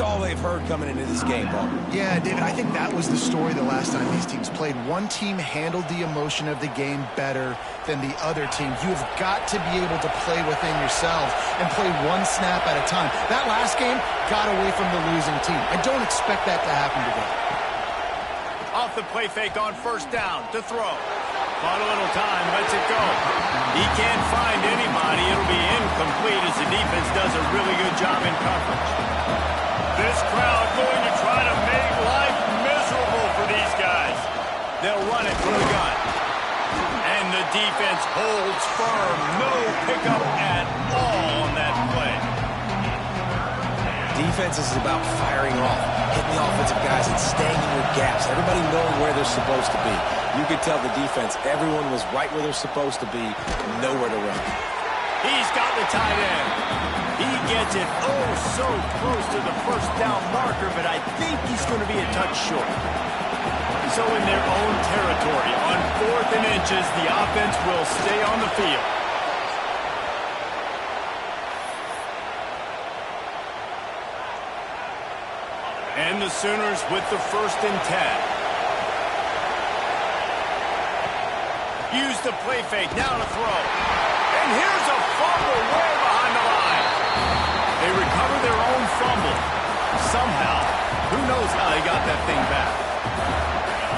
all they've heard coming into this game, Paul. Yeah, David, I think that was the story the last time these teams played. One team handled the emotion of the game better than the other team. You have got to be able to play within yourselves and play one snap at a time. That last game got away from the losing team. I don't expect that to happen today. Off the play fake on first down to throw. Bought a little time, lets it go. He can't find anybody. It'll be incomplete as the defense does a really good job in coverage. This crowd going to try to make life miserable for these guys. They'll run it from the gun. And the defense holds firm. No pickup at all on that play. Defense is about firing off, hitting the offensive guys and staying in your gaps. Everybody knowing where they're supposed to be. You could tell the defense, everyone was right where they're supposed to be, nowhere to run. He's got the tight end. He gets it oh so close to the first down marker, but I think he's going to be a touch short. So in their own territory, on 4th and inches, the offense will stay on the field. And the Sooners with the 1st and 10. Use the play fake, now to throw. And here's a fumble way behind the line. They recover their own fumble. Somehow, who knows how they got that thing back.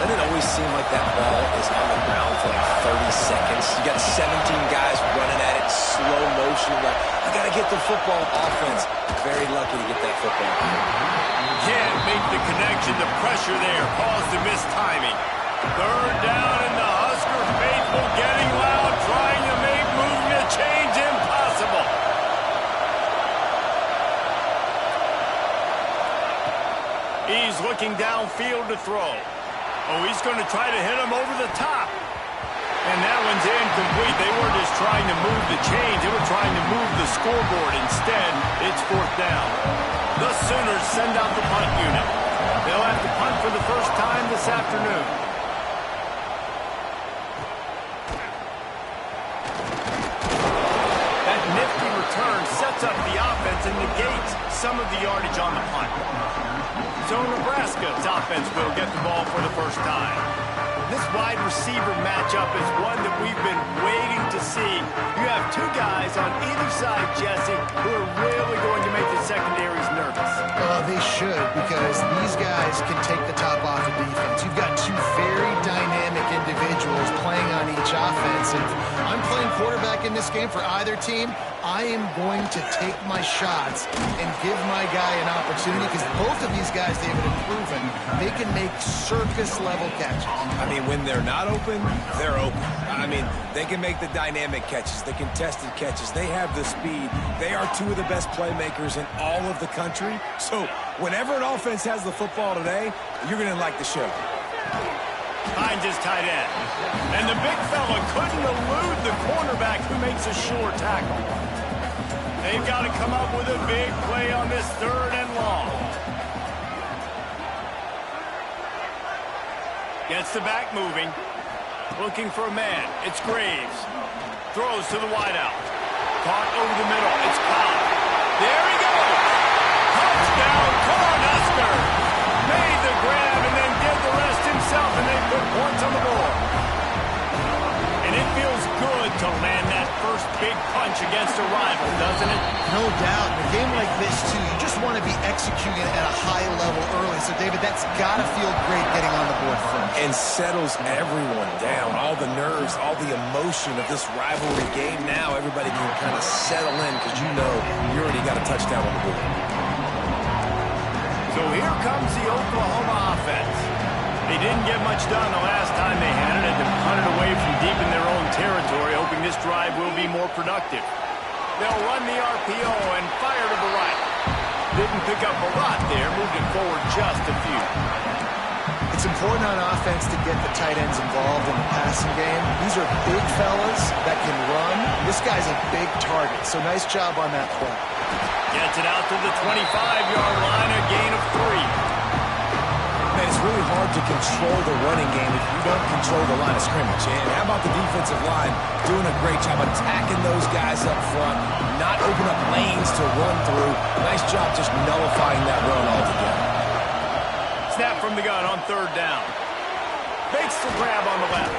Doesn't it always seem like that ball is on the ground for like 30 seconds? You got 17 guys running at it, slow motion. Like, I got to get the football. Offense, very lucky to get that football. Can't make the connection. The pressure there caused the missed timing. 3rd down, and the Husker faithful getting loud, trying to make movement a change impossible. He's looking downfield to throw. Oh, he's going to try to hit him over the top. And that one's incomplete. They weren't just trying to move the chains. They were trying to move the scoreboard. Instead, it's 4th down. The Sooners send out the punt unit. They'll have to punt for the first time this afternoon. That nifty return sets up the offense and negates some of the yardage on the punt. So Nebraska's offense will get the ball for the first time. This wide receiver matchup is one that we've been waiting to see. You have two guys on either side, Jesse, who are really going to make the secondaries nervous. They should, because these guys can take the top off of defense. You've got two very dynamic individuals playing on each offense. And if I'm playing quarterback in this game for either team, I am going to take my shots and give my guy an opportunity, because both of these guys, David, have proven they can make circus-level catches. I mean, when they're not open, they're open. I mean, they can make the dynamic catches, the contested catches. They have the speed. They are two of the best playmakers in all of the country. So whenever an offense has the football today, you're going to like the show. Finds his tight end. And the big fella couldn't elude the cornerback who makes a sure tackle. They've got to come up with a big play on this 3rd and long. Gets the back moving. Looking for a man. It's Graves. Throws to the wideout. Caught over the middle. It's Cobb. There he goes. Touchdown, Cornhusker. Made the grab and then did the rest himself, and they put points on the board. And it feels good to land that first big punch against a rival, doesn't it? No doubt. In a game like this, too, you just want to be executing at a high level early. So, David, that's got to feel great getting on the board first. And settles everyone down. All the nerves, all the emotion of this rivalry game. Now everybody can kind of settle in, because you know you already got a touchdown on the board. So here comes the Oklahoma offense. They didn't get much done the last time they had it, and to punt it away from deep in their own territory, hoping this drive will be more productive. They'll run the RPO and fire to the right. Didn't pick up a lot there, moved it forward just a few. It's important on offense to get the tight ends involved in the passing game. These are big fellas that can run. This guy's a big target, so nice job on that play. Gets it out to the 25-yard line, a gain of 3. Man, it's really hard to control the running game if you don't control the line of scrimmage. And how about the defensive line doing a great job attacking those guys up front, not open up lanes to run through. Nice job just nullifying that run all third down. Makes the grab on the left.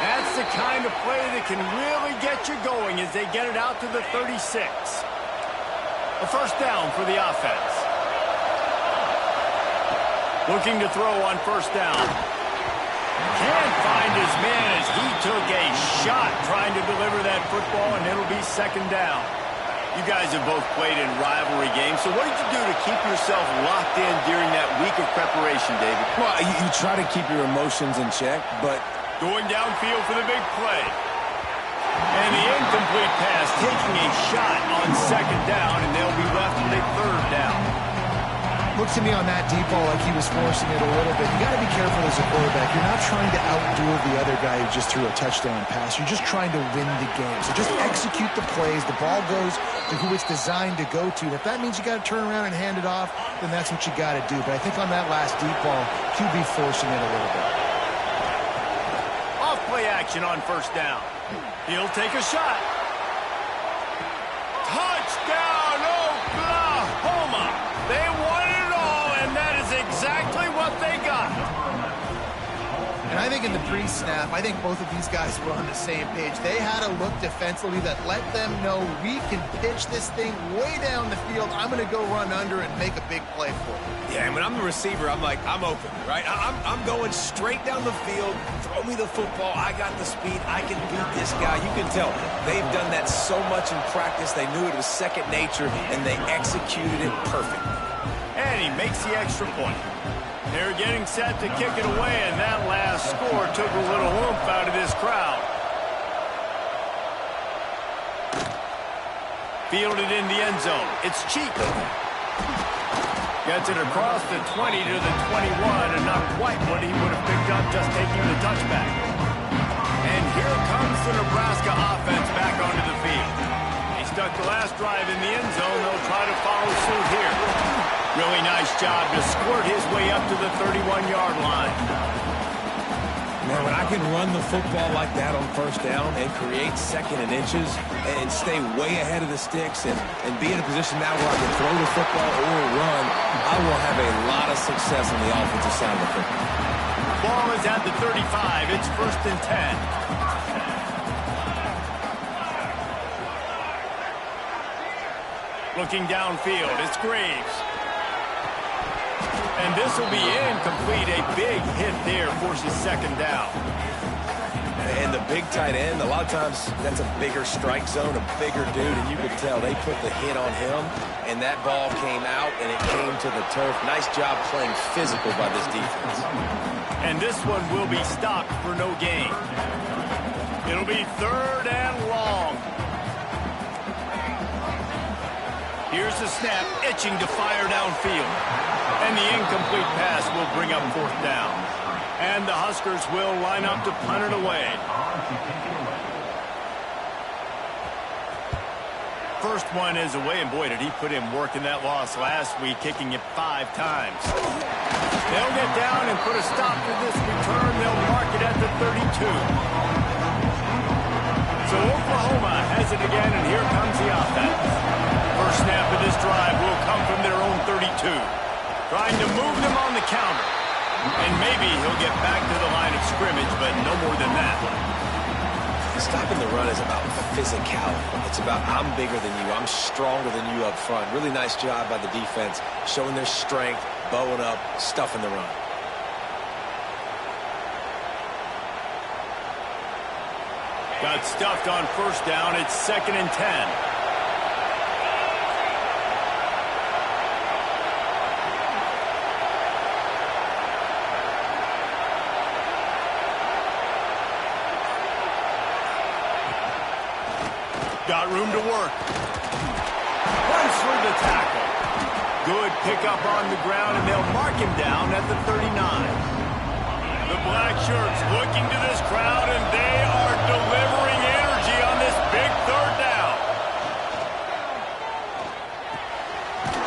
That's the kind of play that can really get you going as they get it out to the 36. A first down for the offense. Looking to throw on first down. Can't find his man as he took a shot trying to deliver that football, and it'll be second down. You guys have both played in rivalry games, so what did you do to keep yourself locked in during that week of preparation, David? Well, you try to keep your emotions in check, but going downfield for the big play. And the incomplete pass taking a shot on second down, and they'll be left with a third down. Looks to me on that deep ball like he was forcing it a little bit. You got to be careful as a quarterback. You're not trying to outdo the other guy who just threw a touchdown pass. You're just trying to win the game. So just execute the plays. The ball goes to who it's designed to go to. And if that means you got to turn around and hand it off, then that's what you got to do. But I think on that last deep ball, QB forcing it a little bit. Off play action on first down. He'll take a shot. Touchdown, Oklahoma! They won it all, and that is exactly what they got. And I think in the pre-snap, I think both of these guys were on the same page. They had a look defensively that let them know we can pitch this thing way down the field. I'm going to go run under and make a big play for it. yeah, and when I'm the receiver, I'm like, I'm open, right? I'm going straight down the field. Throw me the football. I got the speed. I can beat this guy. You can tell they've done that so much in practice. They knew it was second nature, and they executed it perfectly. And he makes the extra point. They're getting set to kick it away, and that last score took a little oomph out of this crowd. Fielded in the end zone. It's Chico. Gets it across the 20 to the 21, and not quite what he would have picked up just taking the touchback. And here comes the Nebraska offense back onto the field. He stuck the last drive in the end zone. They'll try to follow suit here. Really nice job to squirt his way up to the 31-yard line. Man, when I can run the football like that on first down and create second and inches and stay way ahead of the sticks and be in a position now where I can throw the football or run, I will have a lot of success on the offensive side of the football. Ball is at the 35. It's first and 10. Looking downfield, it's Graves. And this will be incomplete. A big hit there forces second down. And the big tight end, a lot of times that's a bigger strike zone, a bigger dude, and you could tell they put the hit on him, and that ball came out, and it came to the turf. Nice job playing physical by this defense. And this one will be stopped for no gain. It'll be third and long. Here's the snap, itching to fire downfield. And the incomplete pass will bring up fourth down. And the Huskers will line up to punt it away. First one is away, and boy, did he put in work in that loss last week, kicking it 5 times. They'll get down and put a stop to this return. They'll mark it at the 32. So Oklahoma has it again, and here comes the offense. First snap of this drive will come from their own 32. Trying to move them on the counter. And maybe he'll get back to the line of scrimmage, but no more than that. Stopping the run is about physicality. It's about I'm bigger than you. I'm stronger than you up front. Really nice job by the defense, showing their strength, bowing up, stuffing the run. Got stuffed on first down. It's second and 10. Got room to work. Runs through the tackle. Good pickup on the ground, and they'll mark him down at the 39. The black shirts looking to this crowd, and they are delivering energy on this big third down.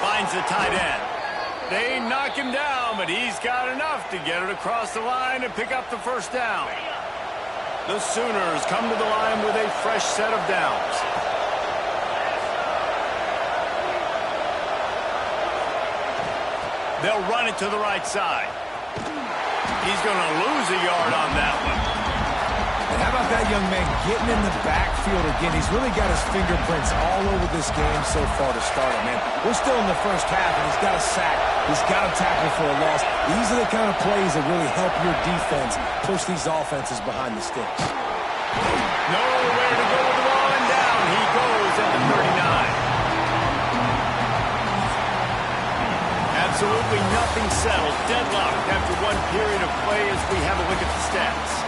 Finds the tight end. They knock him down, but he's got enough to get it across the line and pick up the first down. The Sooners come to the line with a fresh set of downs. They'll run it to the right side. He's going to lose a yard on that one. And how about that young man getting in the backfield again? He's really got his fingerprints all over this game so far to start it, man. We're still in the first half, and he's got a sack. He's got a tackle for a loss. These are the kind of plays that really help your defense push these offenses behind the sticks. Nowhere to go with the ball, and down he goes at the 39. Absolutely nothing settled. Deadlocked after one period of play as we have a look at the stats.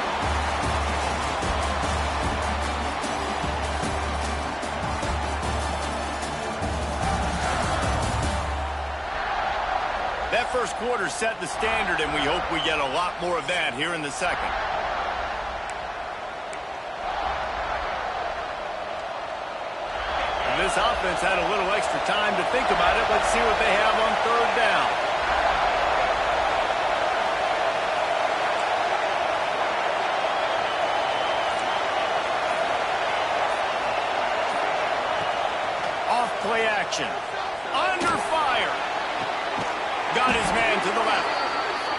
That first quarter set the standard, and we hope we get a lot more of that here in the second. And this offense had a little extra time to think about it. Let's see what they have on third down. Off play action. Under fire. Got his man to the left.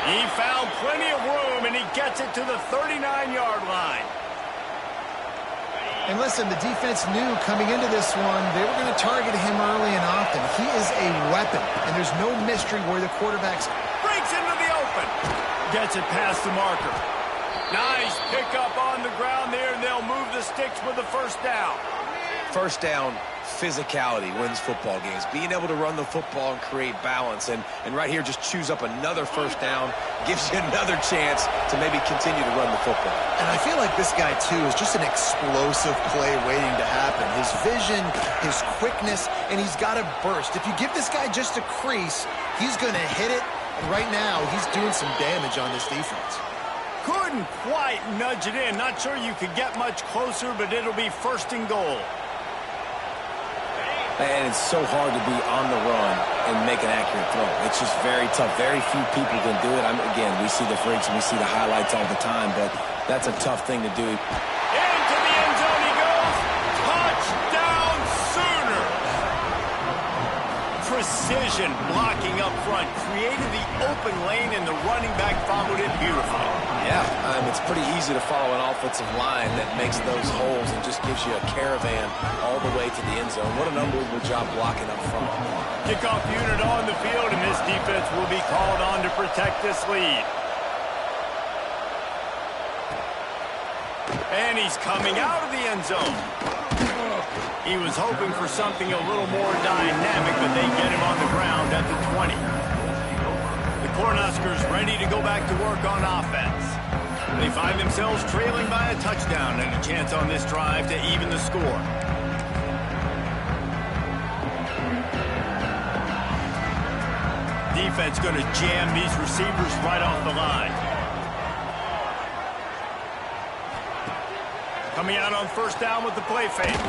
He found plenty of room, and he gets it to the 39-yard line. And listen, the defense knew coming into this one, they were going to target him early and often. He is a weapon, and there's no mystery where the quarterback's... Breaks into the open. Gets it past the marker. Nice pickup on the ground there, and they'll move the sticks with the first down. First down, physicality wins football games. Being able to run the football and create balance. And right here, just choose up another first down. Gives you another chance to maybe continue to run the football. And I feel like this guy, too, is just an explosive play waiting to happen. His vision, his quickness, and he's got a burst. If you give this guy just a crease, he's going to hit it. And right now, he's doing some damage on this defense. Couldn't quite nudge it in. Not sure you could get much closer, but it'll be first and goal. And it's so hard to be on the run and make an accurate throw. It's just very tough. Very few people can do it. Again, we see the freaks and we see the highlights all the time, but that's a tough thing to do. Into the end zone he goes. Touchdown Sooner. Precision blocking up front. Created the open lane, and the running back followed it beautifully. Yeah, it's pretty easy to follow an offensive line that makes those holes and just gives you a caravan all the way to the end zone. What an unbelievable job blocking up front. Kickoff unit on the field, and this defense will be called on to protect this lead. And he's coming out of the end zone. He was hoping for something a little more dynamic, but they get him on the ground at the 20. The Cornhuskers ready to go back to work on offense. They find themselves trailing by a touchdown and a chance on this drive to even the score. Defense going to jam these receivers right off the line. Coming out on first down with the play fake.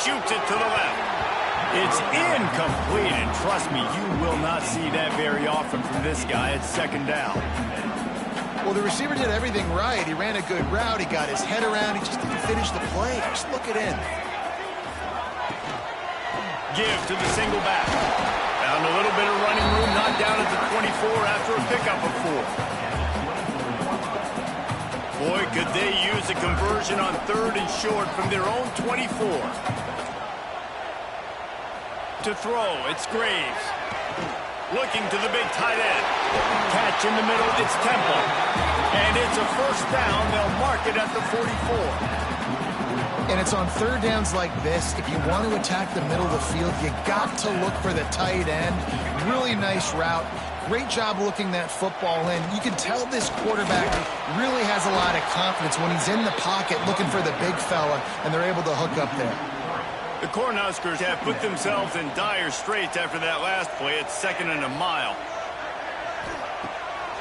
Shoots it to the left. It's incomplete, and trust me, you will not see that very often from this guy at second down. Well, the receiver did everything right. He ran a good route. He got his head around. He just didn't finish the play. Just look it in. Give to the single back. Found a little bit of running room, not down at the 24 after a pickup of 4. Boy, could they use a conversion on third and short from their own 24. To throw, it's Graves. Looking to the big tight end. Catch in the middle, it's Temple. And it's a first down. They'll mark it at the 44. And it's on third downs like this. If you want to attack the middle of the field, you got to look for the tight end. Really nice route. Great job looking that football in. You can tell this quarterback really has a lot of confidence when he's in the pocket looking for the big fella, and they're able to hook up there. The Cornhuskers have put themselves in dire straits after that last play. It's second and a mile.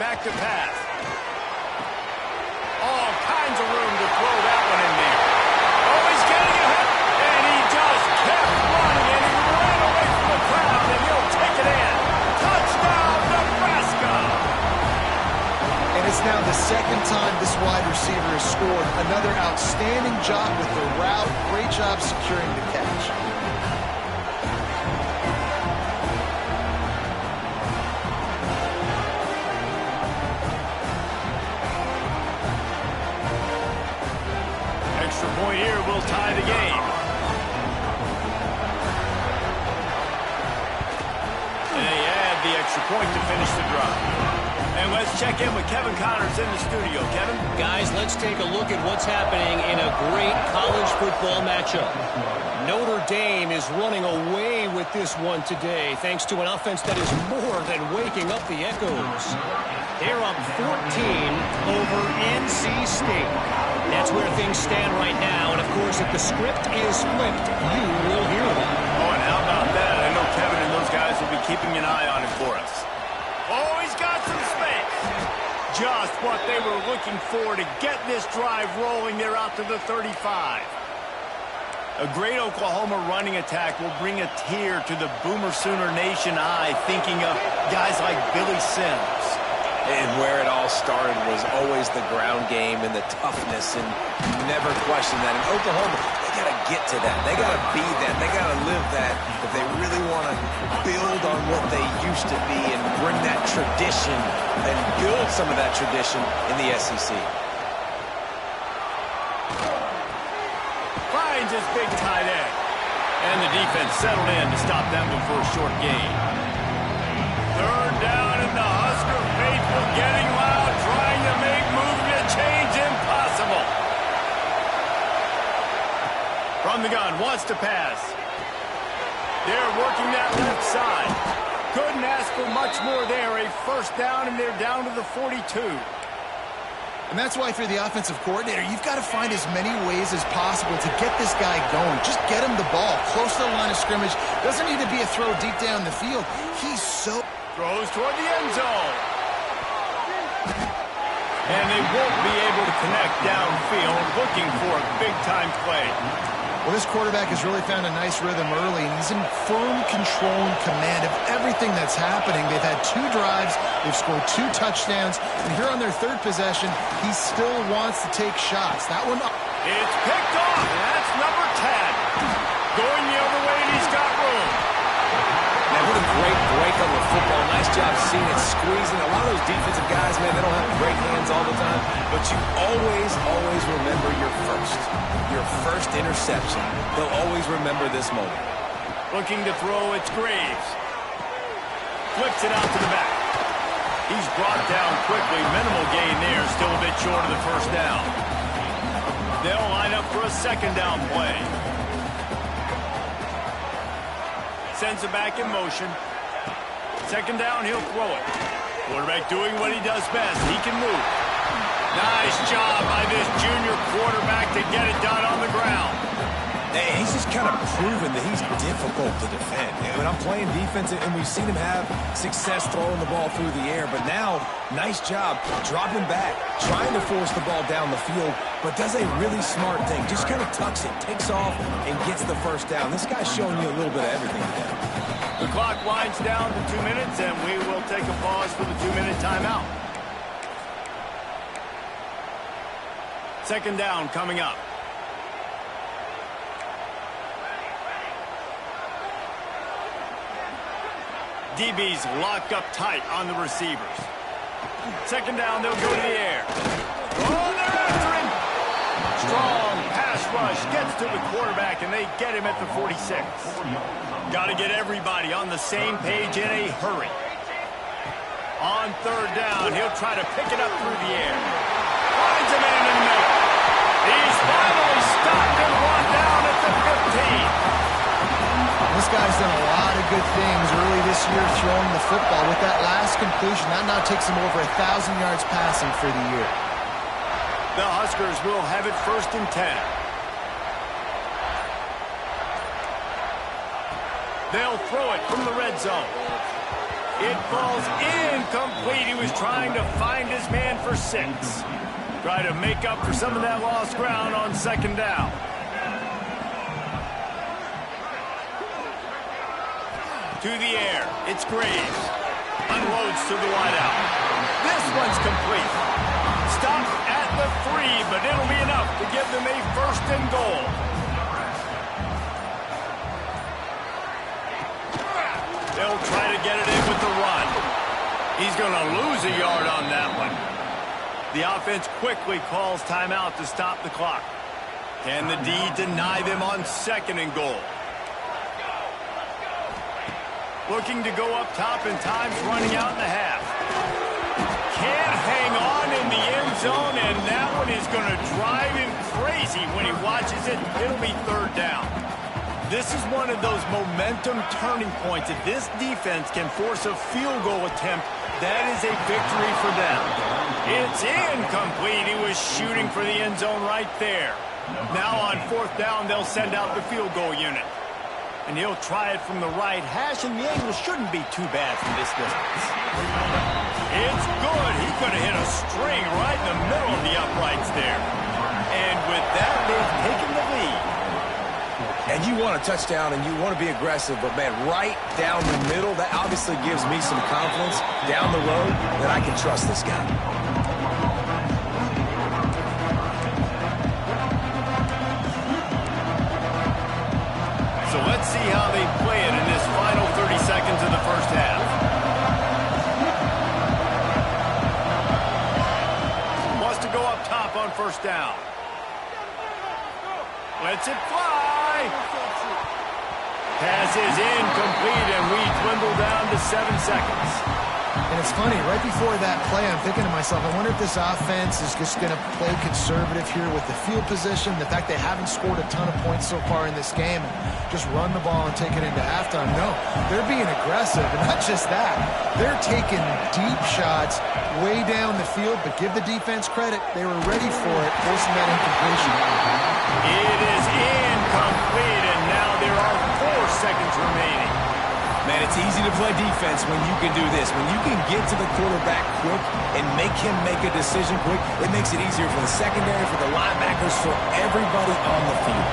Back to pass. All kinds of room to throw that one in there. Oh, he's getting it. And he just kept running, and he ran away from the crowd, and he'll take it in. Touchdown, Nebraska! And it's now the second time this wide receiver has scored. Another outstanding job with the route. Great job securing the catch. have the extra point to finish the drive. And let's check in with Kevin Connors in the studio. Kevin? Guys, let's take a look at what's happening in a great college football matchup. Notre Dame is running away with this one today thanks to an offense that is more than waking up the echoes. They're up 14 over NC State. That's where things stand right now. And, of course, if the script is flipped, you will hear them. Oh, and how about that? I know Kevin and those guys will be keeping an eye on it for us. Oh, he's got some space. Just what they were looking for to get this drive rolling. They're out to the 35. A great Oklahoma running attack will bring a tear to the Boomer Sooner Nation eye, thinking of guys like Billy Sims. And where it all started was always the ground game and the toughness, and never question that. In Oklahoma, they got to get to that. They got to be that. They got to live that if they really want to build on what they used to be and bring that tradition and build some of that tradition in the SEC. Finds his big tight end. And the defense settled in to stop them before a short gain. Third down, and the Husker faithful getting loud, trying to make movement change impossible. From the gun, wants to pass. They're working that left side. Couldn't ask for much more there. A first down, and they're down to the 42. And that's why, if you're the offensive coordinator, you've got to find as many ways as possible to get this guy going. Just get him the ball close to the line of scrimmage. Doesn't need to be a throw deep down the field. He's so... Throws toward the end zone. And they won't be able to connect downfield, looking for a big-time play. Well, this quarterback has really found a nice rhythm early, and he's in firm control and command of everything that's happening. They've had 2 drives, they've scored 2 touchdowns, and here on their 3rd possession, he still wants to take shots. That one... It's picked off, and that's number 10. Going the other way, and he's got room. Man, what a great break on the football. Nice job seeing it squeezing. A lot of those defensive guys, man, they don't have great hands all the time, but you always remember your first interception. They'll always remember this moment. Looking to throw, it's Graves. Flips it out to the back. He's brought down quickly. Minimal gain there, still a bit short of the first down. They'll line up for a second down play. Sends it back in motion. Second down, he'll throw it. Quarterback doing what he does best. He can move. Nice job by this junior quarterback to get it done on the ground. And he's just kind of proven that he's difficult to defend. When I'm playing defense, and we've seen him have success throwing the ball through the air, but now, nice job dropping back, trying to force the ball down the field, but does a really smart thing. Just kind of tucks it, takes off, and gets the first down. This guy's showing you a little bit of everything today. The clock winds down to 2 minutes, and we will take a pause for the 2-minute timeout. Second down coming up. DB's locked up tight on the receivers. Second down, they'll go to the air. Oh, they're after him. Strong pass rush gets to the quarterback, and they get him at the 46. Got to get everybody on the same page in a hurry. On third down, he'll try to pick it up through the air. Finds a man in the middle. He's finally stopped and brought down at the 15. This guy's done a lot of good things early this year throwing the football. With that last completion, that now takes him over 1,000 yards passing for the year. The Huskers will have it 1st and 10. They'll throw it from the red zone. It falls incomplete. He was trying to find his man for 6. Try to make up for some of that lost ground on second down. To the air, it's Graves. Unloads to the wideout. This one's complete. Stopped at the 3, but it'll be enough to give them a 1st and goal. They'll try to get it in with the run. He's going to lose a yard on that one. The offense quickly calls timeout to stop the clock. Can the D deny them on 2nd and goal? Looking to go up top, and time's running out in the half. Can't hang on in the end zone, and that one is going to drive him crazy when he watches it. It'll be third down. This is one of those momentum turning points. If this defense can force a field goal attempt, that is a victory for them. It's incomplete. He was shooting for the end zone right there. Now on fourth down, they'll send out the field goal unit. And he'll try it from the right hash, and the angle shouldn't be too bad from this distance. It's good. He could have hit a string right in the middle of the uprights there. And with that, they've taken the lead. And you want a touchdown, and you want to be aggressive, but, man, right down the middle, that obviously gives me some confidence down the road that I can trust this guy. So let's see how they play it in this final 30 seconds of the first half. Wants to go up top on first down. Lets it fly. Pass is incomplete, and we dwindle down to 7 seconds. And it's funny, right before that play, I'm thinking to myself, I wonder if this offense is just going to play conservative here with the field position, the fact they haven't scored a ton of points so far in this game, and just run the ball and take it into halftime. No, they're being aggressive, and not just that. They're taking deep shots way down the field, but give the defense credit. They were ready for it, forcing that incompletion. It is incomplete, and now there are 4 seconds remaining. Man, it's easy to play defense when you can do this. When you can get to the quarterback quick and make him make a decision quick, it makes it easier for the secondary, for the linebackers, for everybody on the field.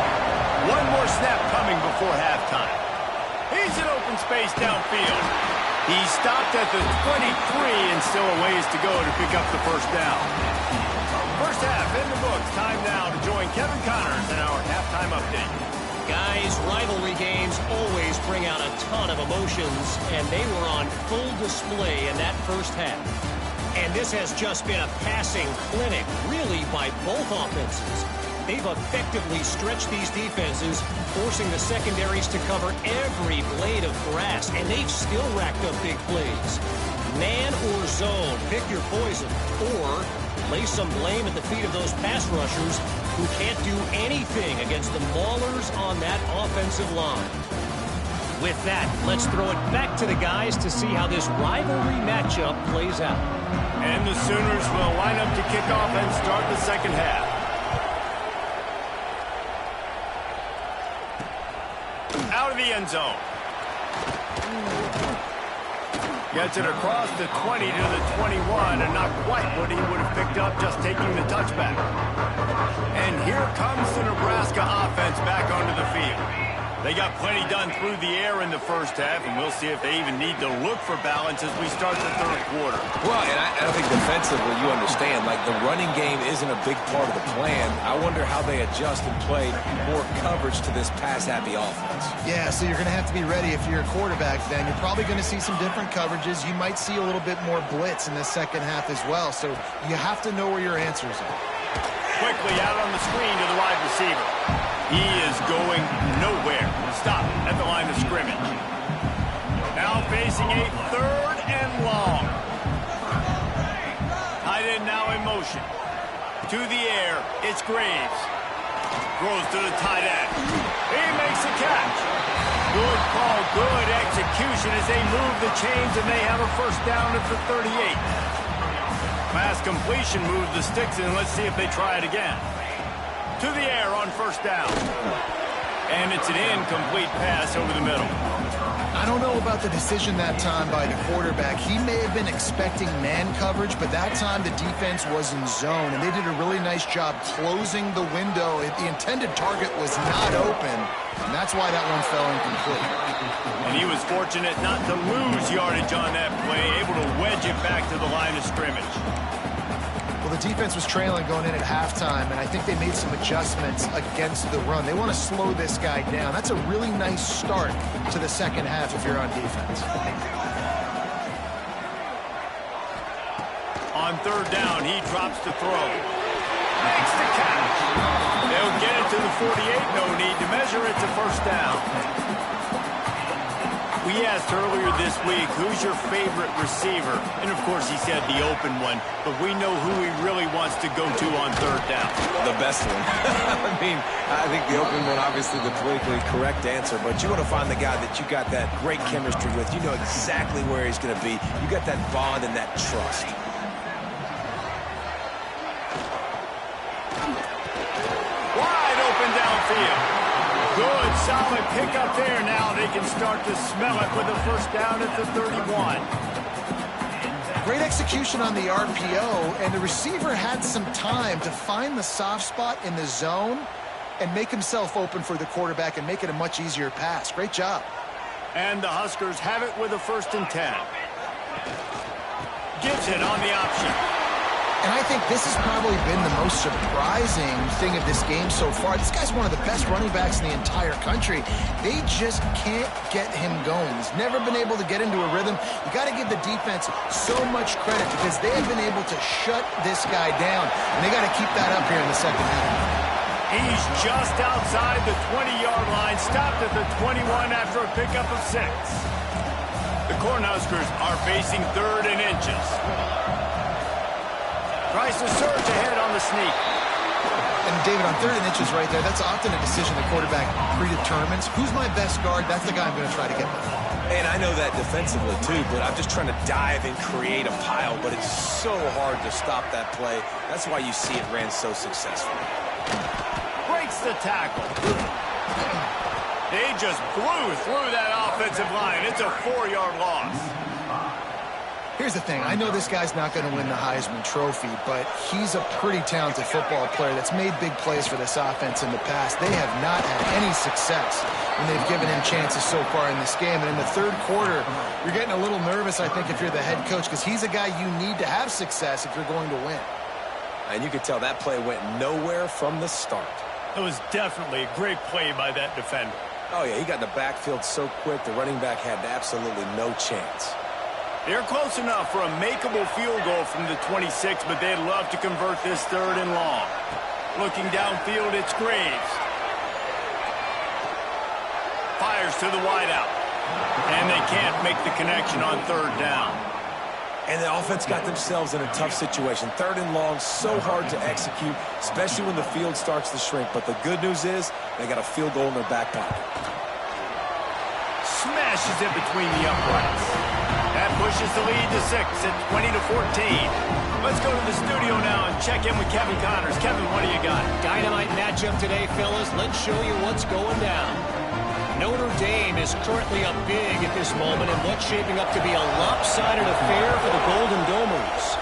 One more snap coming before halftime. He's in open space downfield. He stopped at the 23 and still a ways to go to pick up the first down. First half in the books. Time now to join Kevin Connors in our halftime update. Guys, rivalry games always bring out a ton of emotions, and they were on full display in that first half. And this has just been a passing clinic, really, by both offenses. They've effectively stretched these defenses, forcing the secondaries to cover every blade of grass, and they've still racked up big plays. Man or zone, pick your poison, or lay some blame at the feet of those pass rushers who can't do anything against the maulers on that offensive line. With that, let's throw it back to the guys to see how this rivalry matchup plays out. And the Sooners will line up to kick off and start the second half. Out of the end zone. Gets it across the 20 to the 21, and not quite what he would have picked up just taking the touchback. And here comes the Nebraska offense back onto the field. They got plenty done through the air in the first half, and we'll see if they even need to look for balance as we start the third quarter. Well, and I think defensively, you understand, like the running game isn't a big part of the plan. I wonder how they adjust and play more coverage to this pass-happy offense. Yeah, so you're going to have to be ready if you're a quarterback then. You're probably going to see some different coverages. You might see a little bit more blitz in the second half as well, so you have to know where your answers are. Quickly out on the screen to the wide receiver. He is going nowhere. Stop at the line of scrimmage. Now facing a third and long. Tight end now in motion. To the air, it's Graves. Throws to the tight end. He makes the catch. Good call, good execution as they move the chains, and they have a first down at the 38. Pass completion moves the sticks, and let's see if they try it again. To the air on first down. And it's an incomplete pass over the middle. I don't know about the decision that time by the quarterback. He may have been expecting man coverage, but that time the defense was in zone, and they did a really nice job closing the window. The intended target was not open, and that's why that one fell incomplete. And he was fortunate not to lose yardage on that play, able to wedge it back to the line of scrimmage. Well, the defense was trailing going in at halftime, and I think they made some adjustments against the run. They want to slow this guy down. That's a really nice start to the second half if you're on defense. On third down, he drops to throw. Makes the catch. They'll get it to the 48. No need to measure. It's a first down. We asked earlier this week, who's your favorite receiver? And, of course, he said the open one. But we know who he really wants to go to on third down. The best one. I mean, I think the open one, obviously the politically correct answer. But you want to find the guy that you got that great chemistry with. You know exactly where he's going to be. You got that bond and that trust. Wide open downfield. Good, solid pickup there. Now they can start to smell it with a first down at the 31. Great execution on the RPO, and the receiver had some time to find the soft spot in the zone and make himself open for the quarterback and make it a much easier pass. Great job. And the Huskers have it with a 1st and 10. Gives it on the option. And I think this has probably been the most surprising thing of this game so far. This guy's one of the best running backs in the entire country. They just can't get him going. He's never been able to get into a rhythm. You got to give the defense so much credit because they have been able to shut this guy down. And they got to keep that up here in the second half. He's just outside the 20-yard line, stopped at the 21 after a pickup of 6. The Cornhuskers are facing 3rd and inches. Tries to surge ahead on the sneak. And, David, on 3rd and inches right there, that's often a decision the quarterback predetermines. Who's my best guard? That's the guy I'm going to try to get with. And I know that defensively, too, but I'm just trying to dive and create a pile, but it's so hard to stop that play. That's why you see it ran so successfully. Breaks the tackle. They just blew through that offensive line. It's a 4-yard loss. Here's the thing. I know this guy's not going to win the Heisman Trophy, but he's a pretty talented football player that's made big plays for this offense in the past. They have not had any success when they've given him chances so far in this game. And in the 3rd quarter, you're getting a little nervous, I think, if you're the head coach, because he's a guy you need to have success if you're going to win. And you could tell that play went nowhere from the start. It was definitely a great play by that defender. Oh, yeah, he got in the backfield so quick, the running back had absolutely no chance. They're close enough for a makeable field goal from the 26, but they'd love to convert this 3rd and long. Looking downfield, it's Graves. Fires to the wideout. And they can't make the connection on 3rd down. And the offense got themselves in a tough situation. 3rd and long, so hard to execute, especially when the field starts to shrink. But the good news is they got a field goal in their back pocket. Smashes it between the uprights. That pushes the lead to 6 at 20-14. Let's go to the studio now and check in with Kevin Connors. Kevin, what do you got? Dynamite matchup today, fellas. Let's show you what's going down. Notre Dame is currently up big at this moment in what's shaping up to be a lopsided affair for the Golden Domers.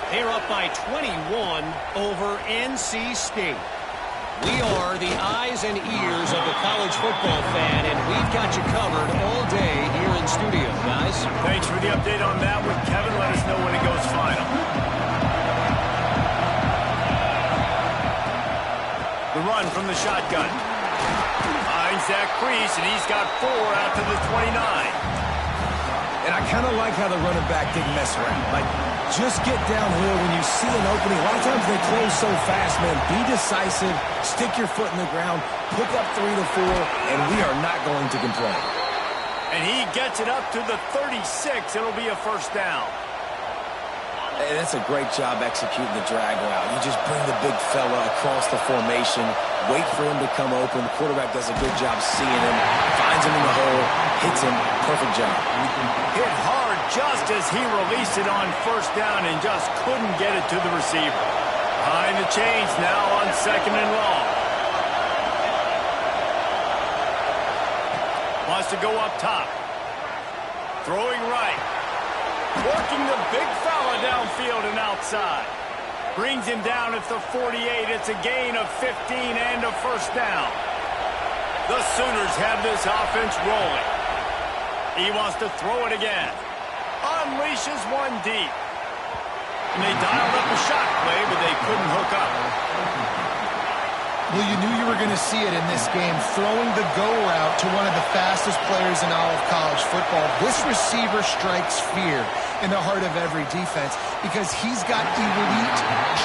They're up by 21 over NC State. We are the eyes and ears of the college football fan, and we've got you covered all day here in studio, guys. Thanks for the update on that with Kevin. Let us know when it goes final. The run from the shotgun. Finds Zach Priest, and he's got 4 out to the 29. And I kind of like how the running back didn't mess around. Like, just get downhill when you see an opening. A lot of times they close so fast, man. Be decisive, stick your foot in the ground, pick up 3 to 4, and we are not going to complain. And he gets it up to the 36. It'll be a first down. And that's a great job executing the drag route. You just bring the big fella across the formation, wait for him to come open. The quarterback does a good job seeing him, finds him in the hole, hits him. Perfect job. Hit hard just as he released it on first down and just couldn't get it to the receiver. Behind the chains now on 2nd and long. Wants to go up top. Throwing right. Working the big fella downfield and outside. Brings him down at the 48. It's a gain of 15 and a first down. The Sooners have this offense rolling. He wants to throw it again. Unleashes one deep. And they dialed up a shot play, but they couldn't hook up. Well, you knew you were going to see it in this game, throwing the go route to one of the fastest players in all of college football. This receiver strikes fear. in the heart of every defense because he's got elite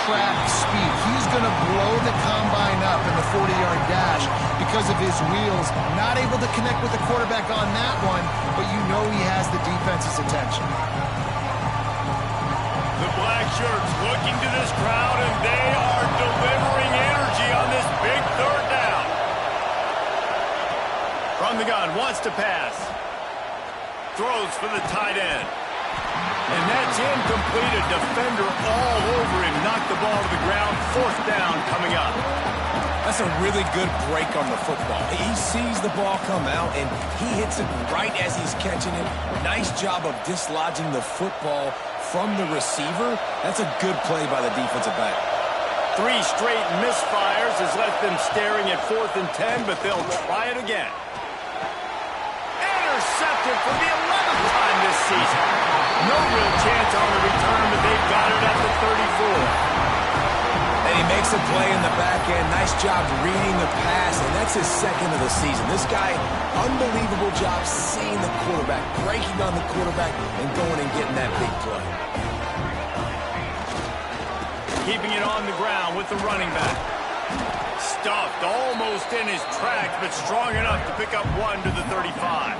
track speed. He's going to blow the combine up in the 40-yard dash because of his wheels. Not able to connect with the quarterback on that one, but you know he has the defense's attention. The black shirts looking to this crowd, and they are delivering energy on this big third down. From the gun, wants to pass. Throws for the tight end. And that's incomplete. A defender all over him. Knocked the ball to the ground. Fourth down coming up. That's a really good break on the football. He sees the ball come out, and he hits it right as he's catching it. Nice job of dislodging the football from the receiver. That's a good play by the defensive back. 3 straight misfires has left them staring at 4th and 10, but they'll try it again. Intercepted for the 11th time this season. No real chance on the return, but they've got it at the 34. And he makes a play in the back end. Nice job reading the pass, and that's his second of the season. This guy, unbelievable job seeing the quarterback, breaking on the quarterback, and going and getting that big play. Keeping it on the ground with the running back. Stuffed almost in his tracks, but strong enough to pick up 1 to the 35.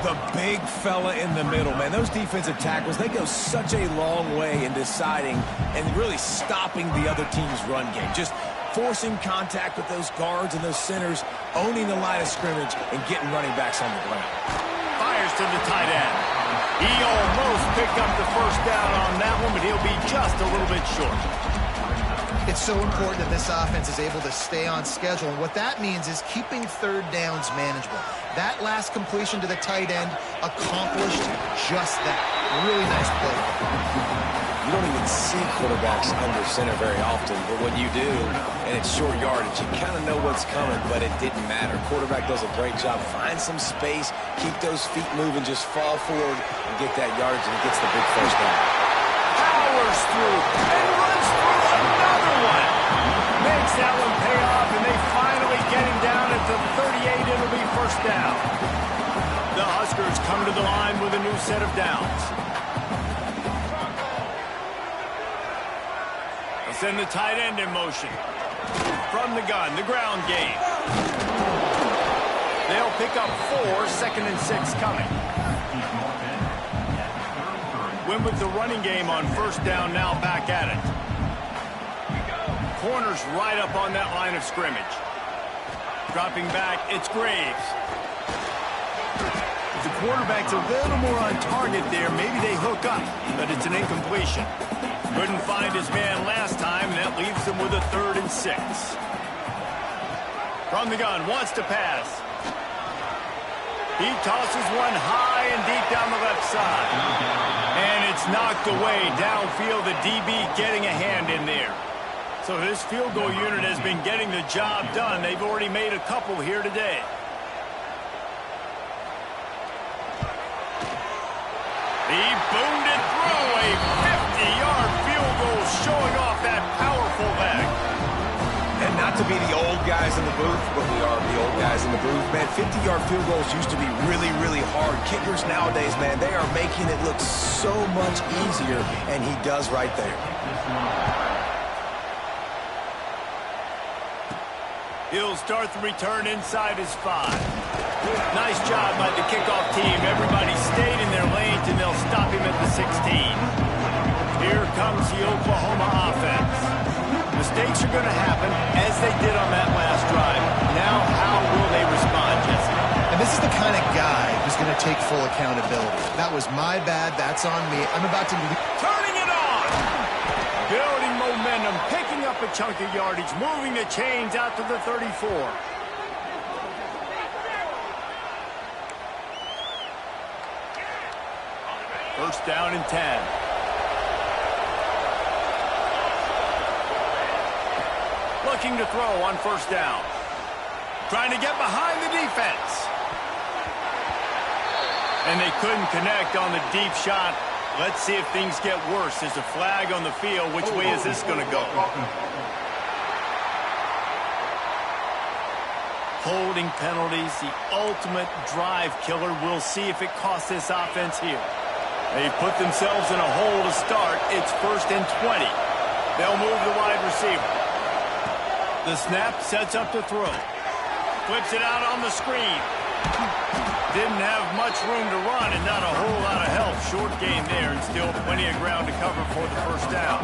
The big fella in the middle, man. Those defensive tackles, they go such a long way in deciding and really stopping the other team's run game. Just forcing contact with those guards and those centers, owning the line of scrimmage, and getting running backs on the ground. Fires to the tight end. He almost picked up the first down on that one, but he'll be just a little bit short. It's so important that this offense is able to stay on schedule, and what that means is keeping third downs manageable. That last completion to the tight end accomplished just that. Really nice play. You don't even see quarterbacks under center very often, but when you do, and it's short yardage, you kind of know what's coming, but it didn't matter. Quarterback does a great job. Find some space, keep those feet moving, just fall forward and get that yardage, and it gets the big first down. Powers through and runs through another one. Makes that one pay off, and they finally get him down at the 38. It'll be first down. The Huskers come to the line with a new set of downs. They'll send the tight end in motion. From the gun, the ground game. They'll pick up 4, 2nd and 6 coming. Win with the running game on first down, now back at it. Corners right up on that line of scrimmage. Dropping back, it's Graves. If the quarterback's a little more on target there, maybe they hook up, but it's an incompletion. Couldn't find his man last time, and that leaves him with a 3rd and 6. From the gun, wants to pass. He tosses one high and deep down the left side. And it's knocked away downfield, the DB getting a hand in there. So this field goal unit has been getting the job done. They've already made a couple here today. He boomed it through, a 50-yard field goal showing off that powerful leg. And not to be the old guys in the booth, but we are the old guys in the booth, man. 50-yard field goals used to be really, really hard. Kickers nowadays, man, they are making it look so much easier, and he does right there. He'll start the return inside his 5. Nice job by the kickoff team. Everybody stayed in their lanes, and they'll stop him at the 16. Here comes the Oklahoma offense. Mistakes are going to happen, as they did on that last drive. Now, how will they respond, Jesse? And this is the kind of guy who's going to take full accountability. That was my bad. That's on me. I'm about to... Turning it on! Building momentum, picking up a chunk of yardage, moving the chains out to the 34. First down and 10. Looking to throw on first down. Trying to get behind the defense. And they couldn't connect on the deep shot. Let's see if things get worse. There's a flag on the field. Which way is this going to go? Holding penalties, the ultimate drive killer. We'll see if it costs this offense here. They've put themselves in a hole to start. It's 1st and 20. They'll move the wide receiver. The snap sets up to throw. Flips it out on the screen. Didn't have much room to run and not a whole lot of help. Short gain there and still plenty of ground to cover for the first down.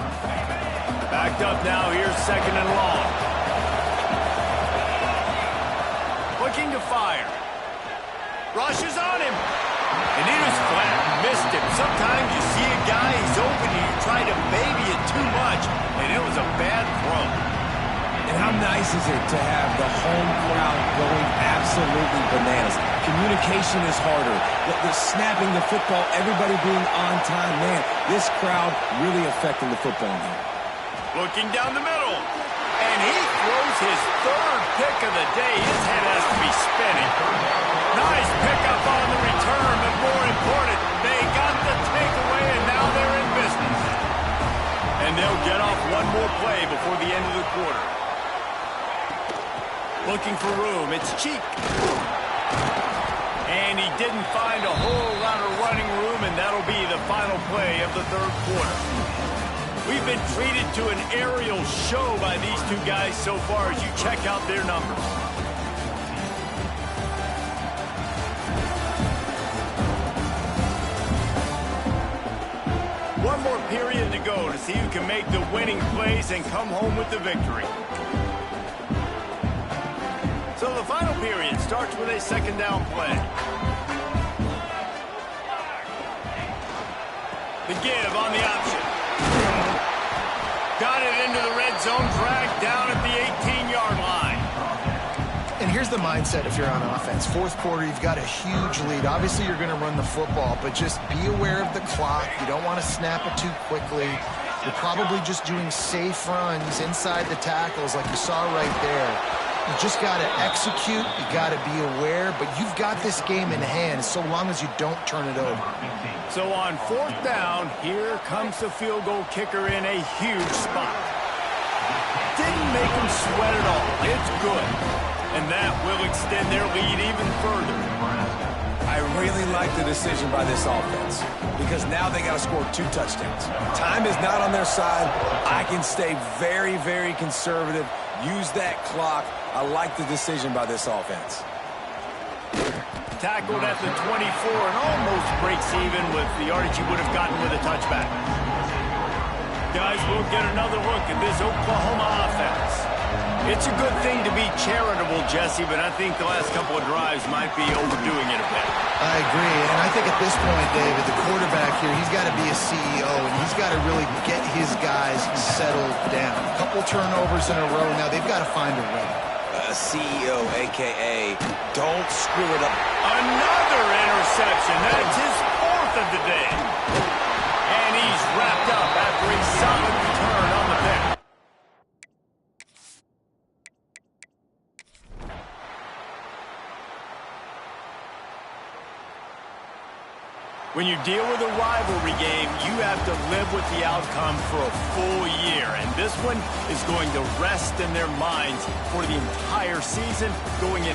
Backed up now. Here's 2nd and long. Looking to fire. Rushes on him. And he was flat. Missed him. Sometimes you see a guy, he's open, and you try to baby it too much, and it was a bad throw. And how nice is it to have the home crowd going absolutely bananas? Communication is harder. The snapping the football, everybody being on time. Man, this crowd really affecting the football game. Looking down the middle. And he throws his 3rd pick of the day. His head has to be spinning. Nice pickup on the return, but more important, they got the takeaway, and now they're in business. And they'll get off one more play before the end of the quarter. Looking for room. It's Cheek. And he didn't find a whole lot of running room, and that'll be the final play of the 3rd quarter. We've been treated to an aerial show by these two guys so far as you check out their numbers. One more period to go to see who can make the winning plays and come home with the victory. So the final period starts with a 2nd down play. The give on the option. Got it into the red zone, dragged down at the 18-yard line. And here's the mindset if you're on offense. 4th quarter, you've got a huge lead. Obviously, you're going to run the football, but just be aware of the clock. You don't want to snap it too quickly. You're probably just doing safe runs inside the tackles like you saw right there. You just got to execute. You got to be aware, but you've got this game in hand so long as you don't turn it over. So on 4th down, here comes the field goal kicker in a huge spot. Didn't make him sweat at all. It's good. And that will extend their lead even further. I really like the decision by this offense because now they got to score 2 touchdowns. Time is not on their side. I can stay very, very conservative. Use that clock. I like the decision by this offense. Tackled at the 24 and almost breaks even with the yardage he would have gotten with a touchback. Guys, we'll get another look at this Oklahoma offense. It's a good thing to be charitable, Jesse, but I think the last couple of drives might be overdoing it a bit. I agree, and I think at this point, David, the quarterback here, he's got to be a CEO, and he's got to really get his guys settled down. A couple turnovers in a row now. They've got to find a way. CEO, a.k.a. don't screw it up. Another interception. That's his 4th of the day. And he's wrapped up after a solid return on the pick. When you deal with a rivalry game, you have to live with the outcome for a full year. And this one is going to rest in their minds for the entire season going into